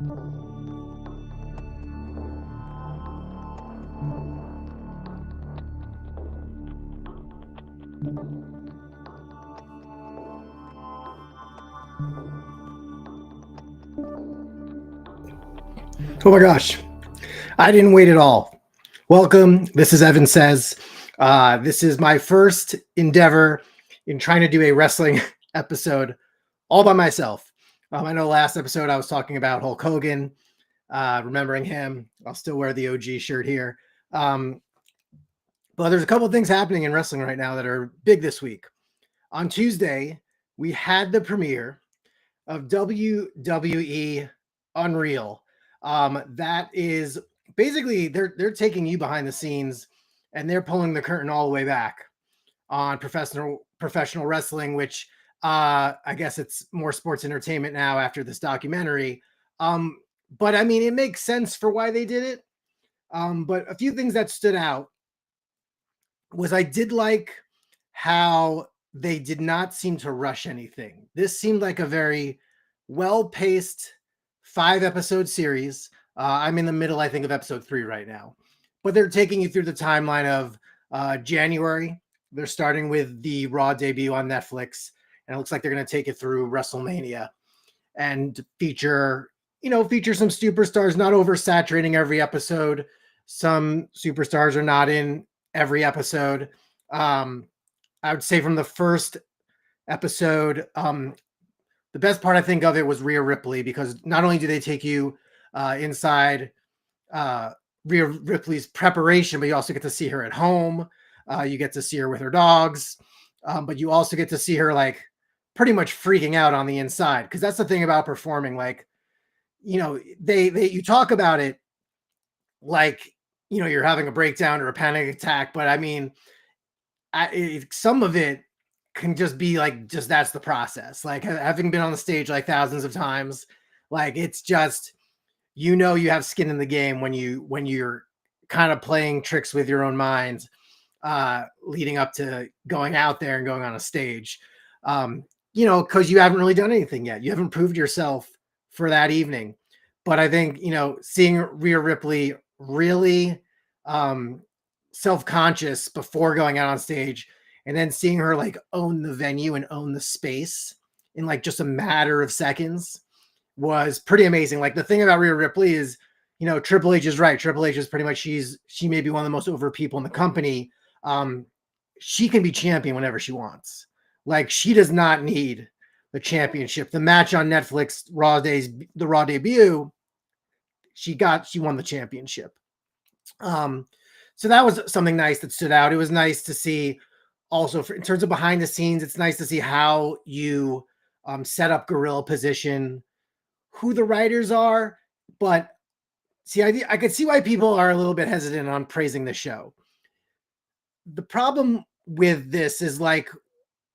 Oh my gosh, I didn't wait at all. Welcome. This is Evan Says. This is my first endeavor in trying to do a wrestling episode all by myself. I know last episode I was talking about Hulk Hogan, remembering him. I'll still wear the OG shirt here. But there's a couple of things happening in wrestling right now that are big this week. On Tuesday, we had the premiere of WWE Unreal. That is basically they're taking you behind the scenes and they're pulling the curtain all the way back on professional wrestling, which I guess it's more sports entertainment now after this documentary. But I mean, it makes sense for why they did it. But a few things that stood out was I did like how they did not seem to rush anything. This seemed like a very well-paced 5-episode series. I'm in the middle, I think, of episode 3 right now. But they're taking you through the timeline of January. They're starting with the Raw debut on Netflix, and it looks like they're going to take it through WrestleMania and feature some superstars, not oversaturating every episode. Some superstars are not in every episode. I would say from the first episode, the best part I think of it was Rhea Ripley, because not only do they take you inside Rhea Ripley's preparation, but you also get to see her at home. You get to see her with her dogs, but you also get to see her like pretty much freaking out on the inside, because that's the thing about performing. Like, you talk about it like, you're having a breakdown or a panic attack, but I mean, some of it can just be like, that's the process. Like, having been on the stage like thousands of times, like, it's just, you have skin in the game when you're kind of playing tricks with your own mind, leading up to going out there and going on a stage, because you haven't really done anything yet. You haven't proved yourself for that evening. But I think, seeing Rhea Ripley really self-conscious before going out on stage, and then seeing her like own the venue and own the space in like just a matter of seconds was pretty amazing. Like, the thing about Rhea Ripley is, Triple H is right. Triple H is pretty much, she may be one of the most over people in the company. She can be champion whenever she wants. Like, she does not need the championship. The match on Netflix, the Raw debut, she won the championship. So that was something nice that stood out. It was nice to see also, in terms of behind the scenes, it's nice to see how you set up gorilla position, who the writers are. But see, I could see why people are a little bit hesitant on praising the show. The problem with this is like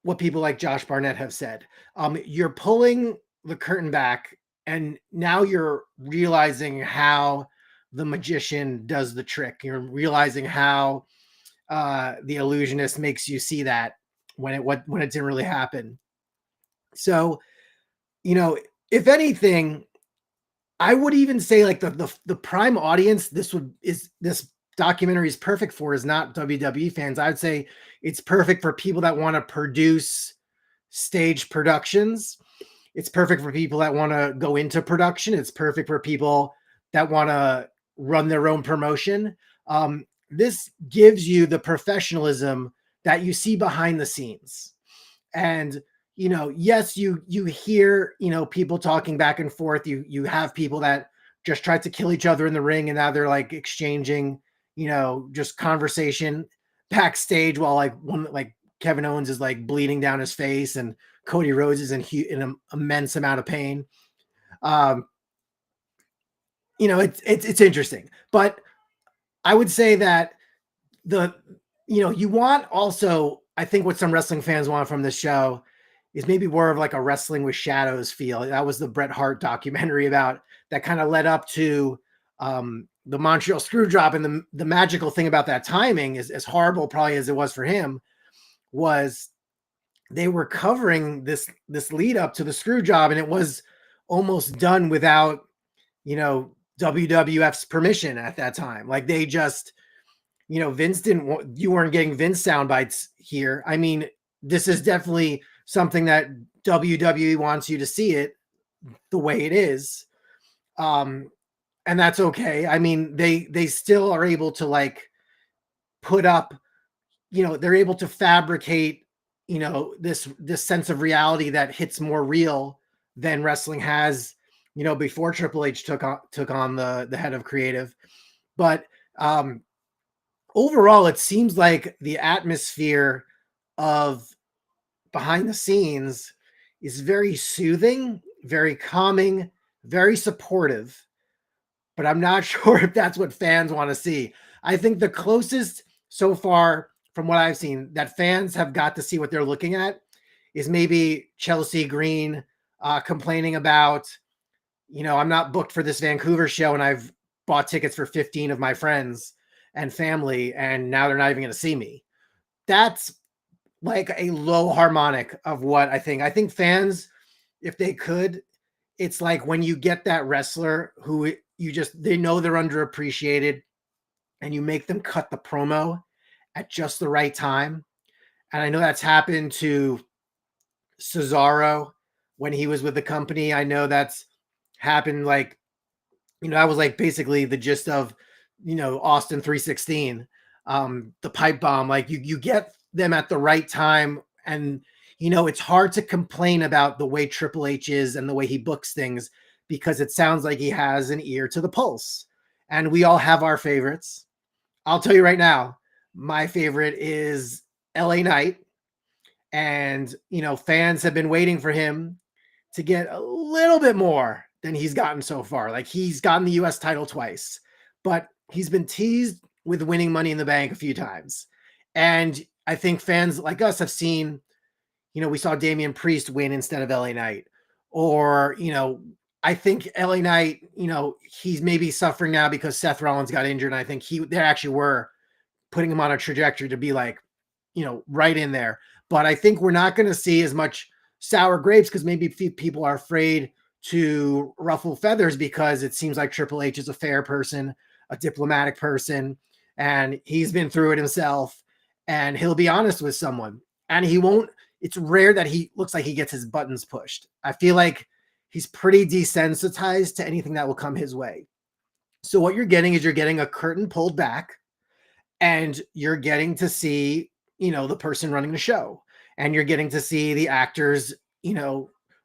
what people like Josh Barnett have said. You're pulling the curtain back, and now you're realizing how the magician does the trick. You're realizing how the illusionist makes you see that when it didn't really happen. So, if anything, I would even say like the prime audience this documentary is perfect for is not WWE fans. I would say it's perfect for people that want to produce stage productions. It's perfect for people that want to go into production. It's perfect for people that want to run their own promotion. This gives you the professionalism that you see behind the scenes. And, yes, you hear, people talking back and forth. You have people that just tried to kill each other in the ring, and now they're like exchanging, just conversation backstage while like Kevin Owens is like bleeding down his face and Cody Rhodes is in an immense amount of pain. It's interesting, but I would say that you want also, I think what some wrestling fans want from this show is maybe more of like a Wrestling with Shadows feel. That was the Bret Hart documentary that kind of led up to the Montreal Screwjob. And the magical thing about that timing is, as horrible probably as it was for him, was they were covering this lead up to the Screwjob, and it was almost done without WWF's permission at that time. Like they just, Vince didn't want, you weren't getting Vince sound bites here. I mean, this is definitely something that WWE wants you to see it the way it is. And that's okay. I mean, they still are able to like put up, they're able to fabricate, this sense of reality that hits more real than wrestling has, before Triple H took on the head of creative. But overall, it seems like the atmosphere of behind the scenes is very soothing, very calming, very supportive. But I'm not sure if that's what fans want to see. I think the closest so far from what I've seen that fans have got to see what they're looking at is maybe Chelsea Green complaining about, I'm not booked for this Vancouver show and I've bought tickets for 15 of my friends and family, and now they're not even going to see me. That's like a low harmonic of what I think. I think fans, if they could, it's like when you get that wrestler who they know they're underappreciated and you make them cut the promo at just the right time. And I know that's happened to Cesaro when he was with the company. I know that's happened like, that was like basically the gist of, Austin 316, the pipe bomb. Like you get them at the right time. And, it's hard to complain about the way Triple H is and the way he books things, because it sounds like he has an ear to the pulse. And we all have our favorites. I'll tell you right now, my favorite is LA Knight. And, fans have been waiting for him to get a little bit more than he's gotten so far. Like he's gotten the US title twice, but he's been teased with winning Money in the Bank a few times. And I think fans like us have seen, we saw Damian Priest win instead of LA Knight. Or, I think LA Knight, he's maybe suffering now because Seth Rollins got injured. And I think they actually were putting him on a trajectory to be like, right in there. But I think we're not going to see as much sour grapes because maybe people are afraid to ruffle feathers, because it seems like Triple H is a fair person, a diplomatic person, and he's been through it himself, and he'll be honest with someone, and he won't. It's rare that he looks like he gets his buttons pushed. I feel like he's pretty desensitized to anything that will come his way. So what you're getting is you're getting a curtain pulled back, and you're getting to see, the person running the show, and you're getting to see the actors,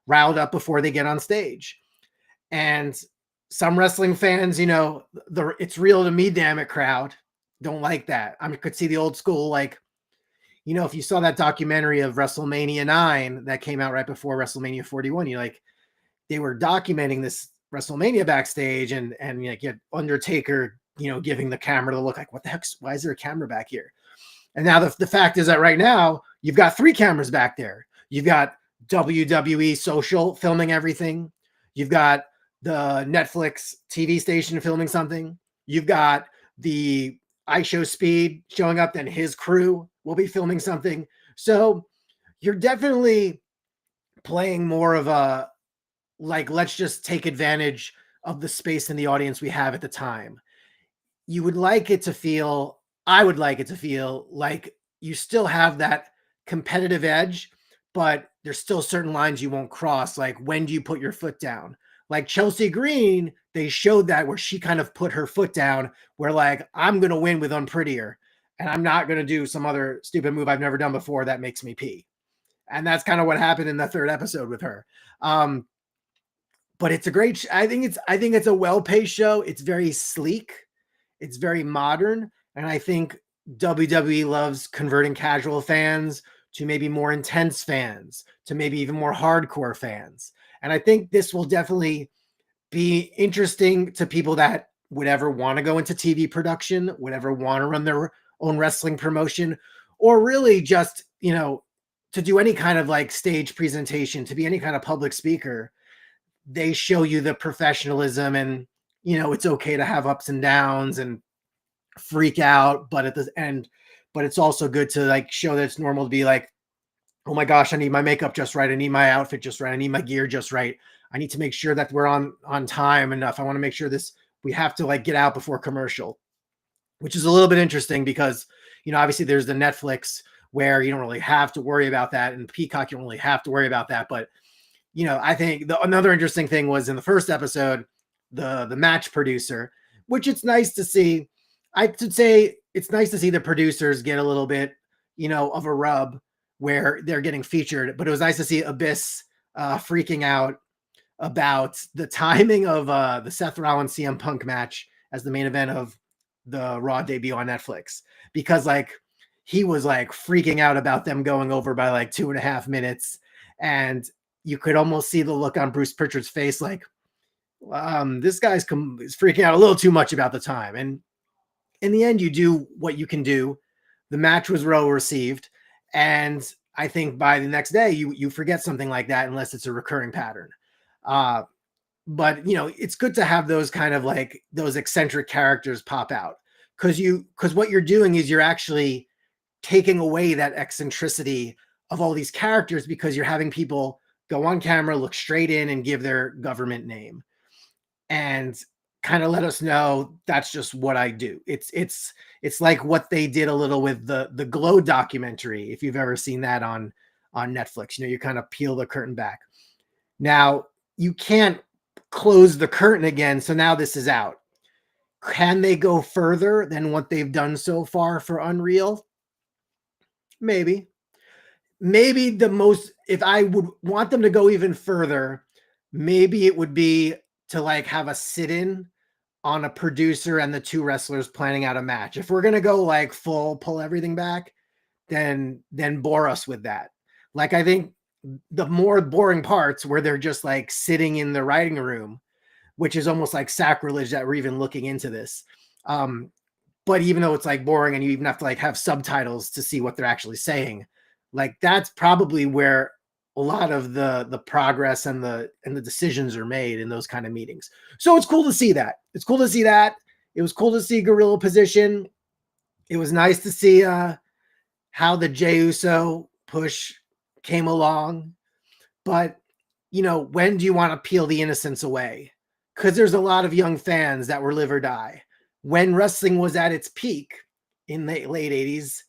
riled up before they get on stage. And some wrestling fans, the it's real to me, damn it crowd don't like that. I could see the old school, like, if you saw that documentary of WrestleMania 9 that came out right before WrestleMania 41, you're like, they were documenting this WrestleMania backstage, and you get Undertaker, giving the camera the look like, what the heck? Why is there a camera back here? And now the fact is that right now you've got 3 cameras back there. You've got WWE Social filming everything. You've got the Netflix TV station filming something. You've got the iShow Speed showing up, and his crew will be filming something. So you're definitely playing more of a, like, let's just take advantage of the space and the audience we have at the time. You would like it to feel, I would like it to feel like you still have that competitive edge, but there's still certain lines you won't cross. Like, when do you put your foot down? Like Chelsea Green, they showed that where she kind of put her foot down, where like, I'm going to win with Unprettier, and I'm not going to do some other stupid move I've never done before that makes me pee. And that's kind of what happened in the 3rd episode with her. But it's a great, I think it's a well-paced show. It's very sleek. It's very modern. And I think WWE loves converting casual fans to maybe more intense fans, to maybe even more hardcore fans. And I think this will definitely be interesting to people that would ever want to go into TV production, would ever want to run their own wrestling promotion, or really just, to do any kind of like stage presentation, to be any kind of public speaker. They show you the professionalism, and, it's okay to have ups and downs and freak out, but at the end, but it's also good to like show that it's normal to be like, oh my gosh, I need my makeup just right. I need my outfit just right. I need my gear just right. I need to make sure that we're on time enough. I want to make sure we have to like get out before commercial, which is a little bit interesting because, obviously there's the Netflix where you don't really have to worry about that, and Peacock, you don't really have to worry about that. But, I think another interesting thing was in the first episode, the match producer, which it's nice to see. I should say it's nice to see the producers get a little bit, of a rub where they're getting featured, but it was nice to see Abyss freaking out about the timing of the Seth Rollins CM Punk match as the main event of the Raw debut on Netflix, because like he was like freaking out about them going over by like 2.5 minutes, and you could almost see the look on Bruce Pritchard's face, like this guy's is freaking out a little too much about the time. And in the end, you do what you can do. The match was well received, and I think by the next day you forget something like that unless it's a recurring pattern. But it's good to have those kind of like those eccentric characters pop out, because what you're doing is you're actually taking away that eccentricity of all these characters, because you're having people go on camera, look straight in, and give their government name and kind of let us know that's just what I do. It's like what they did a little with the Glow documentary, if you've ever seen that on Netflix. You kind of peel the curtain back. Now you can't close the curtain again, so now this is out. Can they go further than what they've done so far for Unreal? Maybe if I would want them to go even further, maybe it would be to like have a sit-in on a producer and the two wrestlers planning out a match. If we're going to go like pull everything back, then bore us with that. Like, I think the more boring parts where they're just like sitting in the writing room, which is almost like sacrilege that we're even looking into this. But even though it's like boring and you even have to like have subtitles to see what they're actually saying, like that's probably where a lot of the progress and the decisions are made in those kind of meetings. So it's cool to see that. It was cool to see Gorilla Position. It was nice to see how the Jey Uso push came along. But, when do you want to peel the innocence away? Because there's a lot of young fans that were live or die. When wrestling was at its peak in the late 80s,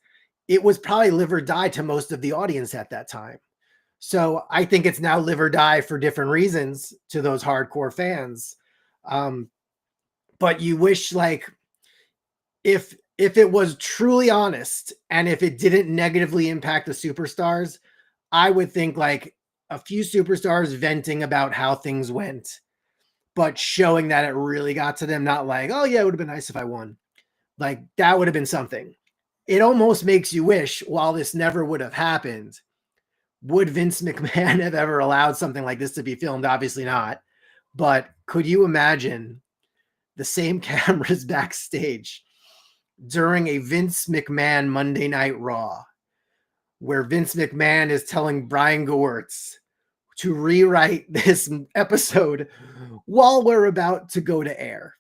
it was probably live or die to most of the audience at that time. So I think it's now live or die for different reasons to those hardcore fans. But you wish, like, if it was truly honest and if it didn't negatively impact the superstars, I would think like a few superstars venting about how things went, but showing that it really got to them, not like, oh yeah, it would have been nice if I won. Like, that would have been something. It almost makes you wish, while this never would have happened, would Vince McMahon have ever allowed something like this to be filmed? Obviously not. But could you imagine the same cameras backstage during a Vince McMahon Monday Night Raw, where Vince McMahon is telling Brian Gewirtz to rewrite this episode while we're about to go to air?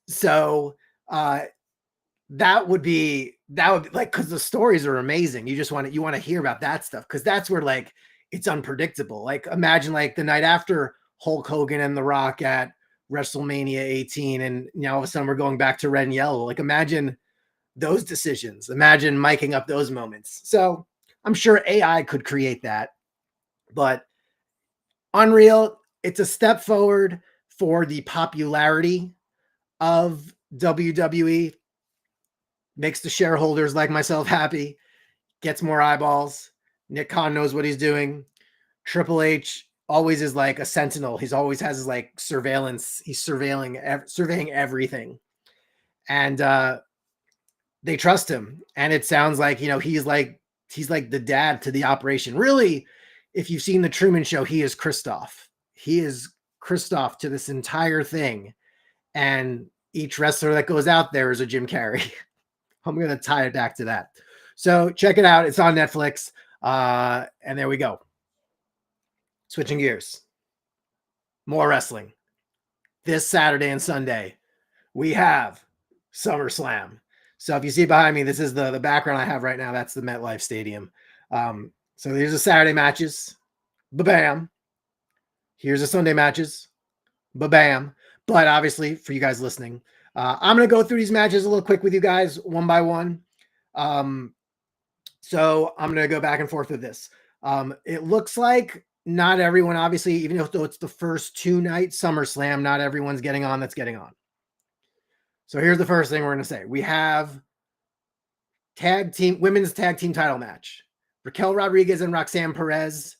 So that would be like, because the stories are amazing. You want to hear about that stuff, because that's where like it's unpredictable. Like, imagine like the night after Hulk Hogan and The Rock at WrestleMania 18, and all of a sudden we're going back to red and yellow. Like, imagine those decisions. Imagine miking up those moments. So I'm sure AI could create that, but Unreal, it's a step forward for the popularity of WWE. Makes the shareholders like myself happy, gets more eyeballs. Nick Khan knows what he's doing. Triple H always is like a sentinel. He's always has his like surveillance. He's surveying everything. And they trust him. And it sounds like, he's like the dad to the operation. Really, if you've seen the Truman Show, he is Christoph. He is Christoph to this entire thing. And each wrestler that goes out there is a Jim Carrey. I'm going to tie it back to that. So check it out. It's on Netflix. And there we go. Switching gears. More wrestling. This Saturday and Sunday, we have Summerslam. So if you see behind me, this is the background I have right now. That's the MetLife Stadium. So these are Saturday matches. Ba-bam. Here's the Sunday matches. Ba-bam. But obviously, for you guys listening, I'm going to go through these matches a little quick with you guys one by one. So I'm going to go back and forth with this. It looks like not everyone, obviously, even though it's the first 2-night SummerSlam, not everyone's getting on that's getting on. So here's the first thing we're going to say. We have women's tag team title match. Raquel Rodriguez and Roxanne Perez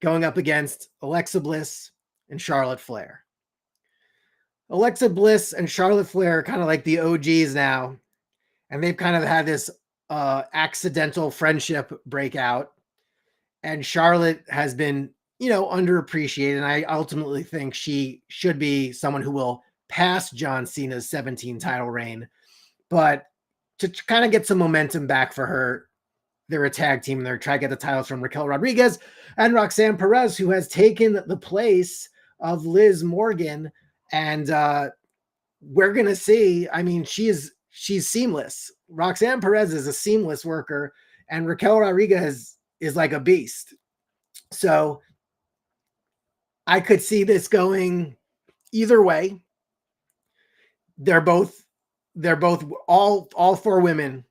going up against Alexa Bliss and Charlotte Flair. Alexa Bliss and Charlotte Flair are kind of like the OGs now, and they've kind of had this accidental friendship breakout. And Charlotte has been, underappreciated, and I ultimately think she should be someone who will pass John Cena's 17 title reign. But to kind of get some momentum back for her, they're a tag team, and they're trying to get the titles from Raquel Rodriguez and Roxanne Perez, who has taken the place of Liz Morgan. And we're going to see, I mean, she's seamless. Roxanne Perez is a seamless worker, and Raquel Rodriguez is like a beast. So I could see this going either way. They're both all 4 women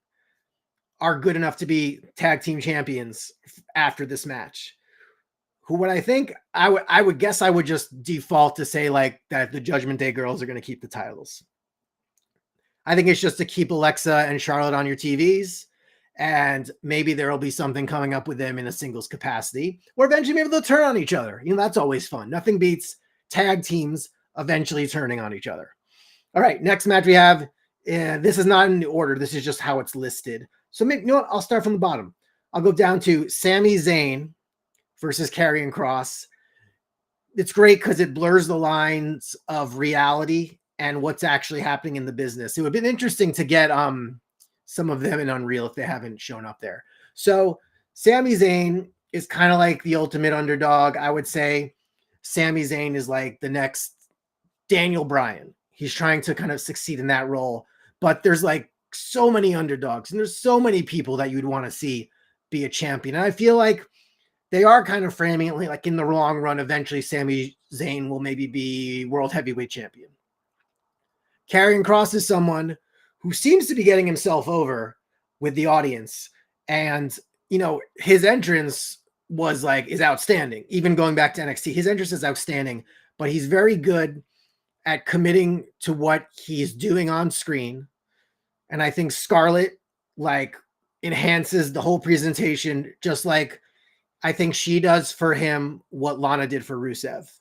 are good enough to be tag team champions after this match. What I think I would guess I would just default to say like that the Judgment Day girls are going to keep the titles. I think it's just to keep Alexa and Charlotte on your TVs, and maybe there'll be something coming up with them in a singles capacity, or eventually maybe they'll turn on each other. That's always fun. Nothing beats tag teams eventually turning on each other. All right, next match we have. This is not in the order. This is just how it's listed. So maybe, you know what? I'll start from the bottom. I'll go down to Sami Zayn versus Karrion Kross. It's great because it blurs the lines of reality and what's actually happening in the business. It would have been interesting to get some of them in Unreal if they haven't shown up there. So Sami Zayn is kind of like the ultimate underdog. I would say Sami Zayn is like the next Daniel Bryan. He's trying to kind of succeed in that role. But there's like so many underdogs, and there's so many people that you'd want to see be a champion. And I feel like they are kind of framing it like in the long run, eventually Sami Zayn will maybe be world heavyweight champion. Karrion Kross is someone who seems to be getting himself over with the audience. And, his entrance is outstanding. Even going back to NXT, his entrance is outstanding, but he's very good at committing to what he's doing on screen. And I think Scarlett enhances the whole presentation, just like I think she does for him what Lana did for Rusev.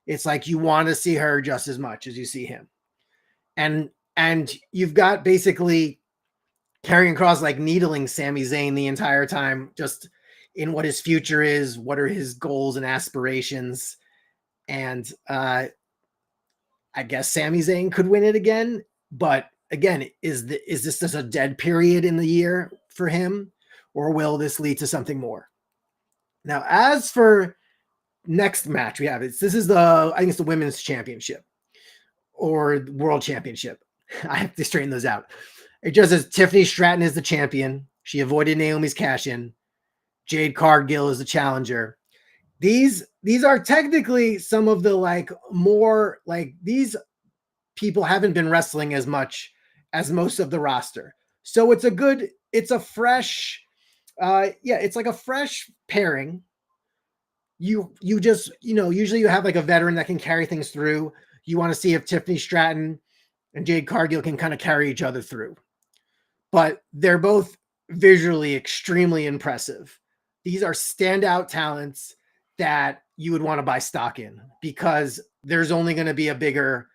It's like you want to see her just as much as you see him. And you've got basically Karrion Kross needling Sami Zayn the entire time, just in what his future is, what are his goals and aspirations. And I guess Sami Zayn could win it again. But again, is this just a dead period in the year for him, or will this lead to something more? Now, as for next match we have, I think it's the women's championship or world championship. I have to straighten those out. It just says Tiffany Stratton is the champion. She avoided Naomi's cash-in. Jade Cargill is the challenger. These are technically some of the more these people haven't been wrestling as much as most of the roster. So it's a fresh, it's like a fresh pairing. You just, usually you have a veteran that can carry things through. You want to see if Tiffany Stratton and Jade Cargill can kind of carry each other through. But they're both visually extremely impressive. These are standout talents that you would want to buy stock in, because there's only going to be a bigger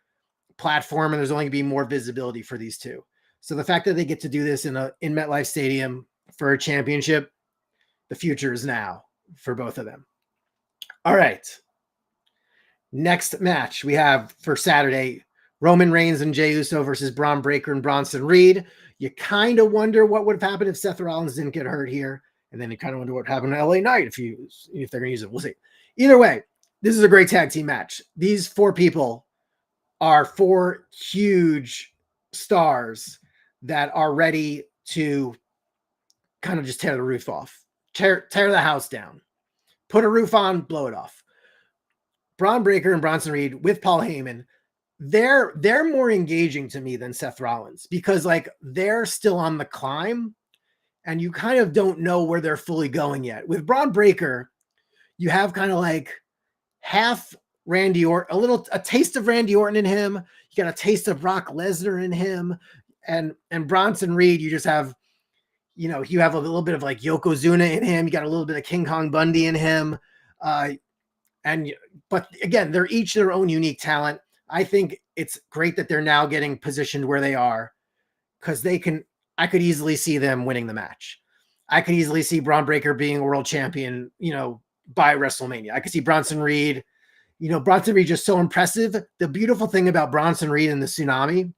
platform and there's only going to be more visibility for these two. So the fact that they get to do this in MetLife Stadium for a championship, the future is now for both of them. All right. Next match we have for Saturday, Roman Reigns and Jey Uso versus Braun Breaker and Bronson Reed. You kind of wonder what would have happened if Seth Rollins didn't get hurt here. And then you kind of wonder what happened to LA Knight if they're going to use it. We'll see. Either way, this is a great tag team match. These 4 people are 4 huge stars that are ready to kind of just tear the roof off, tear the house down, put a roof on, blow it off. Braun Breaker and Bronson Reed with Paul Heyman, they're more engaging to me than Seth Rollins because like they're still on the climb and you kind of don't know where they're fully going yet. With Braun Breaker, you have kind of like half Randy Orton, a taste of Randy Orton in him. You got a taste of Brock Lesnar in him, and Bronson Reed, you just have, you have a little bit of like Yokozuna in him. You got a little bit of King Kong Bundy in him, but again, they're each their own unique talent. I think it's great that they're now getting positioned where they are because I could easily see them winning the match. I could easily see Braun Breaker being a world champion, by WrestleMania. I could see Bronson Reed, Bronson Reed just so impressive. The beautiful thing about Bronson Reed and the Tsunami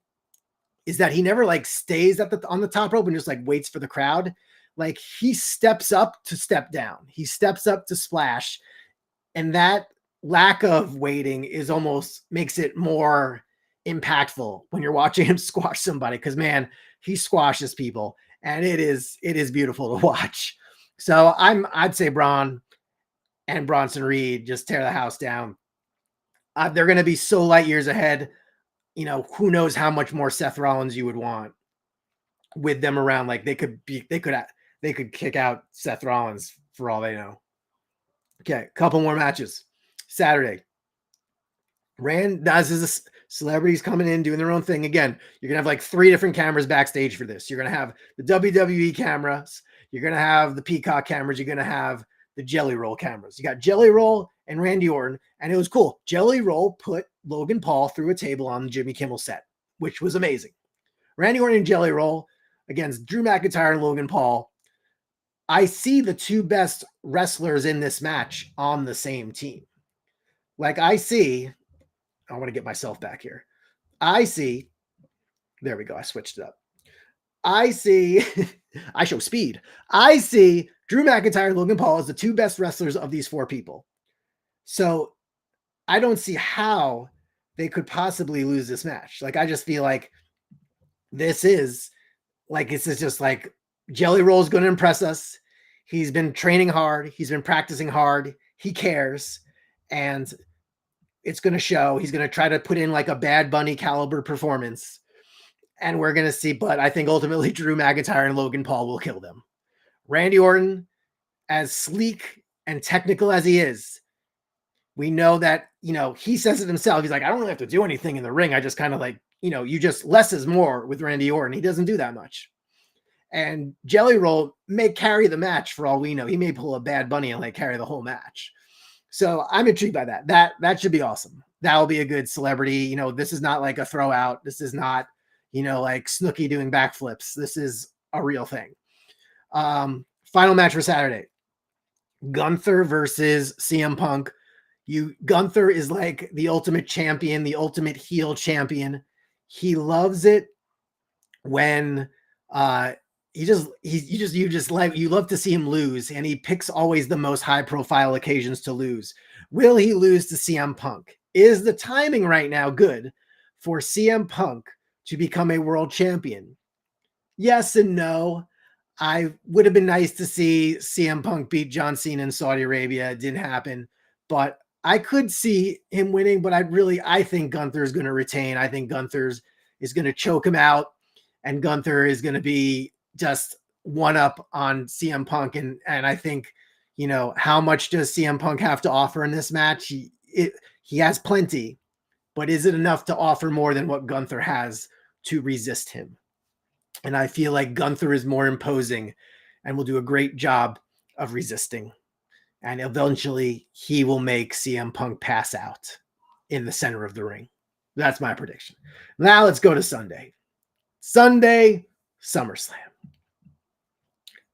is that he never like stays on the top rope and just like waits for the crowd. Like he steps up to step down. He steps up to splash. And that lack of waiting is almost makes it more impactful when you're watching him squash somebody. Cause man, he squashes people and it is beautiful to watch. So I'd say Braun and Bronson Reed just tear the house down. They're going to be so light years ahead. Who knows how much more Seth Rollins you would want with them around. Like they could kick out Seth Rollins for all they know. Okay. Couple more matches. Saturday. This is celebrities coming in, doing their own thing. Again, you're going to have like 3 different cameras backstage for this. You're going to have the WWE cameras. You're going to have the Peacock cameras. You're going to have the Jelly Roll cameras. You got Jelly Roll and Randy Orton, and it was cool. Jelly Roll put Logan Paul through a table on the Jimmy Kimmel set, which was amazing. Randy Orton and Jelly Roll against Drew McIntyre and Logan Paul. I see the 2 best wrestlers in this match on the same team. Like I want to get myself back here. There we go. I switched it up. I show speed. I see Drew McIntyre and Logan Paul as the 2 best wrestlers of these 4 people. So I don't see how they could possibly lose this match. Like, I just feel like this is just like Jelly Roll is going to impress us. He's been training hard. He's been practicing hard. He cares. And it's going to show. He's going to try to put in like a Bad Bunny caliber performance. And we're going to see, but I think ultimately Drew McIntyre and Logan Paul will kill them. Randy Orton, as sleek and technical as he is, we know that, he says it himself. He's like, I don't really have to do anything in the ring. I just kind of like, you just less is more with Randy Orton. He doesn't do that much. And Jelly Roll may carry the match for all we know. He may pull a Bad Bunny and like carry the whole match. So I'm intrigued by that. That should be awesome. That will be a good celebrity. This is not like a throw out. This is not, like Snooki doing backflips. This is a real thing. Final match for Saturday. Gunther versus CM Punk. Gunther is like the ultimate champion, the ultimate heel champion. He loves it when you love to see him lose, and he picks always the most high profile occasions to lose. Will he lose to CM Punk? Is the timing right now good for CM Punk to become a world champion? Yes and no. I would have been nice to see CM Punk beat John Cena in Saudi Arabia. It didn't happen, but I could see him winning, but I think Gunther is going to retain. I think Gunther is going to choke him out, and Gunther is going to be just one up on CM Punk. And I think, how much does CM Punk have to offer in this match? He has plenty, but is it enough to offer more than what Gunther has to resist him? And I feel like Gunther is more imposing and will do a great job of resisting. And eventually he will make CM Punk pass out in the center of the ring. That's my prediction. Now let's go to Sunday. Sunday, SummerSlam.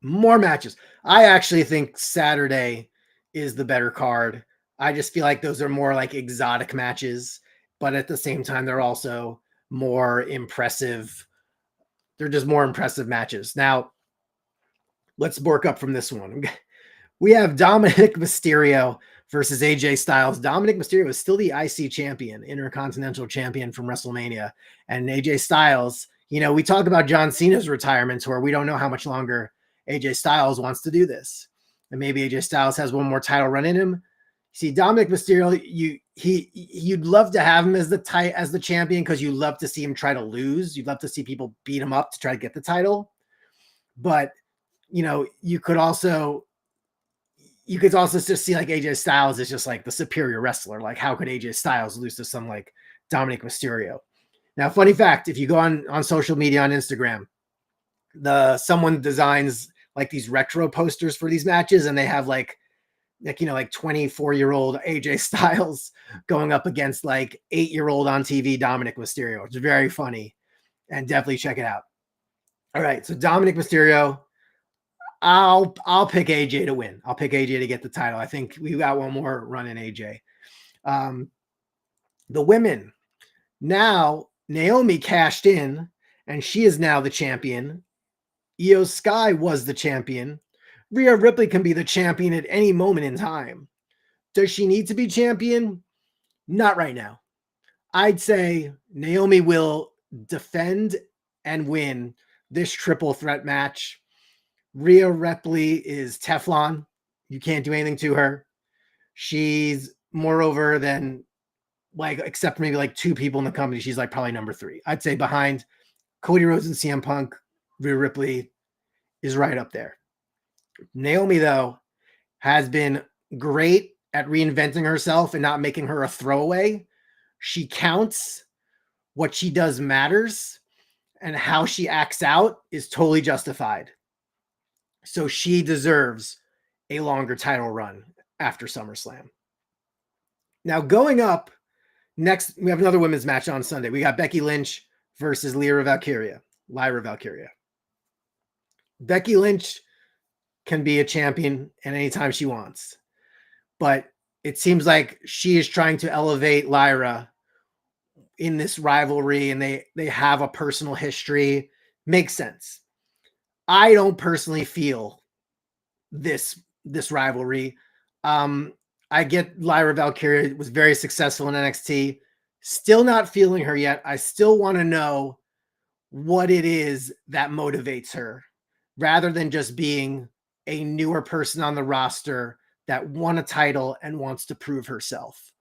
More matches. I actually think Saturday is the better card. I just feel like those are more like exotic matches, but at the same time, they're also more impressive. They're just more impressive matches. Now, let's work up from this one. We have Dominic Mysterio versus AJ Styles. Dominic Mysterio is still the IC champion, Intercontinental champion from WrestleMania. And AJ Styles, we talk about John Cena's retirement tour. We don't know how much longer AJ Styles wants to do this. And maybe AJ Styles has one more title run in him. See, Dominic Mysterio, you'd love to have him as the champion because you love to see him try to lose. You'd love to see people beat him up to try to get the title. But you could also just see like AJ Styles is just like the superior wrestler. Like, how could AJ Styles lose to some like Dominic Mysterio? Now, funny fact, if you go on social media on Instagram, someone designs like these retro posters for these matches, and they have like 24-year-old AJ Styles going up against like 8-year-old on TV Dominic Mysterio. It's very funny, and definitely check it out. All right, so Dominic Mysterio, I'll pick AJ to win. I'll pick AJ to get the title. I think we got one more run in AJ. The women, now Naomi cashed in, and she is now the champion. Io Sky was the champion. Rhea Ripley can be the champion at any moment in time. Does she need to be champion? Not right now. I'd say Naomi will defend and win this triple threat match. Rhea Ripley is Teflon. You can't do anything to her. She's moreover than like, except maybe like 2 people in the company, she's like probably number 3. I'd say behind Cody Rhodes and CM Punk, Rhea Ripley is right up there. Naomi, though, has been great at reinventing herself and not making her a throwaway. She counts. What she does matters, and how she acts out is totally justified. So she deserves a longer title run after SummerSlam. Now, going up next, we have another women's match on Sunday. We got Becky Lynch versus Lyra Valkyria. Becky Lynch can be a champion at any time she wants, but it seems like she is trying to elevate Lyra in this rivalry, and they have a personal history. Makes sense. I don't personally feel this rivalry. I get Lyra Valkyria was very successful in NXT. Still not feeling her yet. I still want to know what it is that motivates her, rather than just being a newer person on the roster that won a title and wants to prove herself.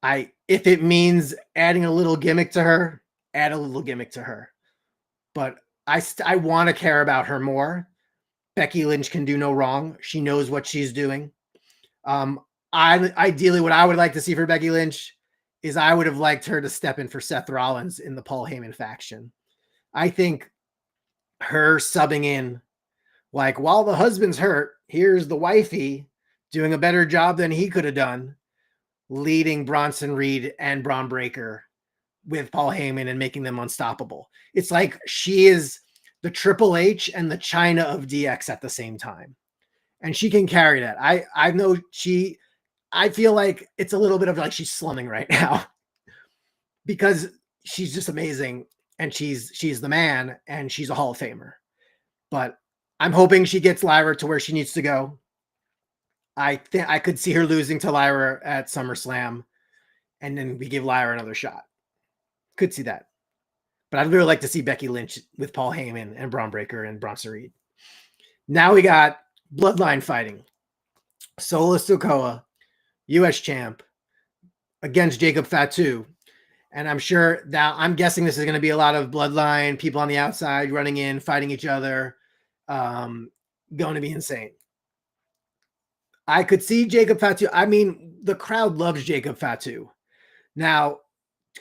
If it means adding a little gimmick to her, add a little gimmick to her. But I want to care about her more. Becky Lynch can do no wrong. She knows what she's doing. Ideally, what I would like to see for Becky Lynch is I would have liked her to step in for Seth Rollins in the Paul Heyman faction. I think her subbing in, like, while the husband's hurt, here's the wifey doing a better job than he could have done, leading Bronson Reed and Braun Breaker with Paul Heyman and making them unstoppable. It's like she is the Triple H and the China of DX at the same time. And she can carry that. I feel like it's a little bit of like she's slumming right now because she's just amazing, and she's the man, and she's a Hall of Famer. But I'm hoping she gets Lyra to where she needs to go. I think I could see her losing to Lyra at SummerSlam, and then we give Lyra another shot. Could see that. But I'd really like to see Becky Lynch with Paul Heyman and Braun Breaker and Bronson Reed. Now we got Bloodline fighting. Solo Sikoa, U.S. champ, against Jacob Fatu. And I'm guessing this is going to be a lot of Bloodline, people on the outside running in, fighting each other. Going to be insane. I could see Jacob Fatu. I mean, the crowd loves Jacob Fatu. Now,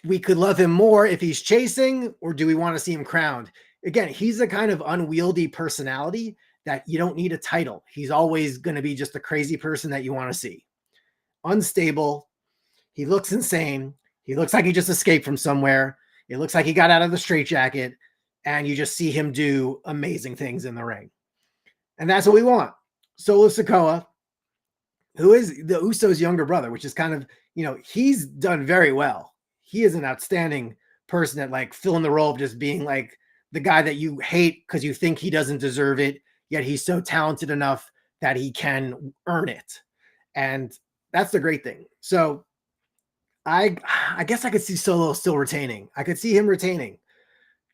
we could love him more if he's chasing, or do we want to see him crowned? Again, he's a kind of unwieldy personality that you don't need a title. He's always going to be just a crazy person that you want to see. Unstable. He looks insane. He looks like he just escaped from somewhere. It looks like he got out of the straitjacket, and you just see him do amazing things in the ring. And that's what we want. Solo Sikoa, who is the Usos' younger brother, which is kind of, he's done very well. He is an outstanding person at like filling the role of just being like the guy that you hate because you think he doesn't deserve it, yet he's so talented enough that he can earn it. And that's the great thing. So I guess I could see Solo still retaining. I could see him retaining.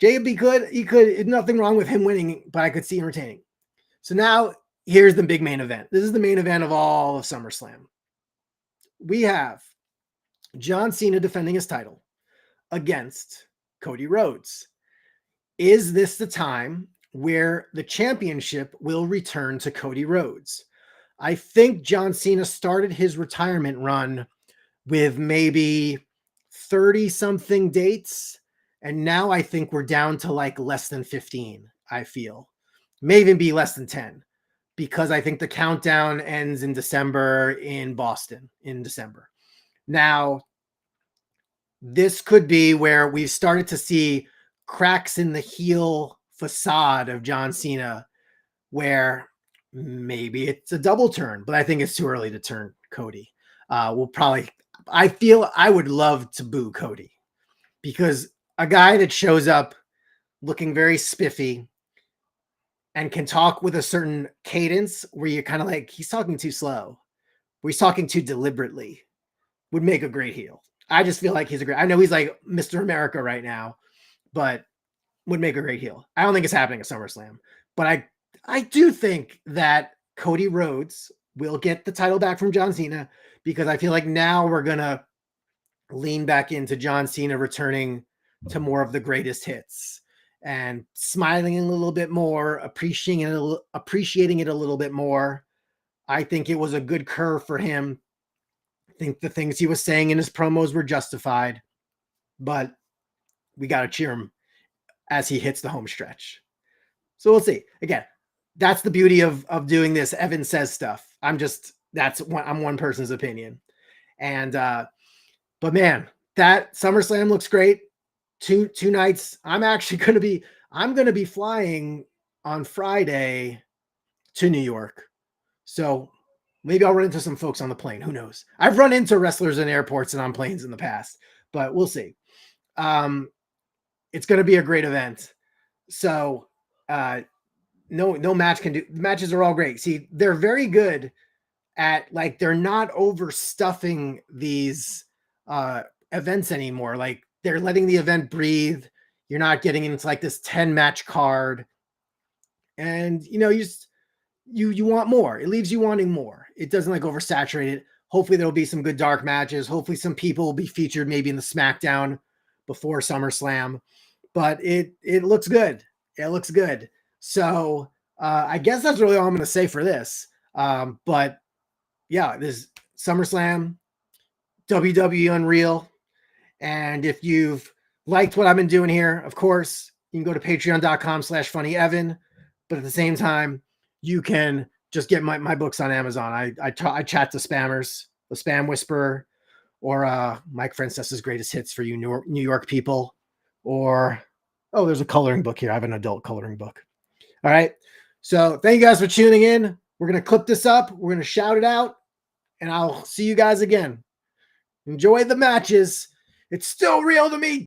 Jacob, he could, nothing wrong with him winning, but I could see him retaining. So now here's the big main event. This is the main event of all of SummerSlam. we have John Cena defending his title against Cody Rhodes. Is this the time where the championship will return to Cody Rhodes? I think John Cena started his retirement run with maybe 30 something dates. And now I think we're down to like less than 15, I feel. May even be less than 10, because I think the countdown ends in December in Boston in December. Now, this could be where we've started to see cracks in the heel facade of John Cena, where maybe it's a double turn, but I think it's too early to turn Cody. We'll probably, I feel I would love to boo Cody, because a guy that shows up looking very spiffy and can talk with a certain cadence where you're kind of like, he's talking too slow, or he's talking too deliberately, would make a great heel. I just feel like he's a great, I know he's like Mr. America right now, but would make a great heel. I don't think it's happening at SummerSlam, but I do think that Cody Rhodes will get the title back from John Cena, because I feel like now we're going to lean back into John Cena returning to more of the greatest hits and smiling a little bit more, appreciating it a little bit more. I think it was a good curve for him. I think the things he was saying in his promos were justified, but we got to cheer him as he hits the home stretch. So we'll see. Again, that's the beauty of doing this Evan Says stuff. I'm one person's opinion. And but man, that SummerSlam looks great. Two nights. I'm going to be flying on Friday to New York. So maybe I'll run into some folks on the plane. Who knows? I've run into wrestlers in airports and on planes in the past, but we'll see. It's going to be a great event. So no match can do. Matches are all great. See, they're very good at, like, they're not overstuffing these events anymore. Like, they're letting the event breathe. You're not getting into like this 10 match card, and you want more. It leaves you wanting more. It doesn't like oversaturate it. Hopefully there'll be some good dark matches. Hopefully some people will be featured maybe in the SmackDown before SummerSlam, but it looks good. It looks good. So I guess that's really all I'm going to say for this. But yeah, this SummerSlam, WWE Unreal. And if you've liked what I've been doing here, of course, you can go to patreon.com/funnyevan. But at the same time, you can just get my books on Amazon. I chat to spammers, The Spam Whisperer, or Mike Francesa's Greatest Hits for you New York people. Or, oh, there's a coloring book here. I have an adult coloring book. All right. So thank you guys for tuning in. We're going to clip this up. We're going to shout it out. And I'll see you guys again. Enjoy the matches. It's still real to me.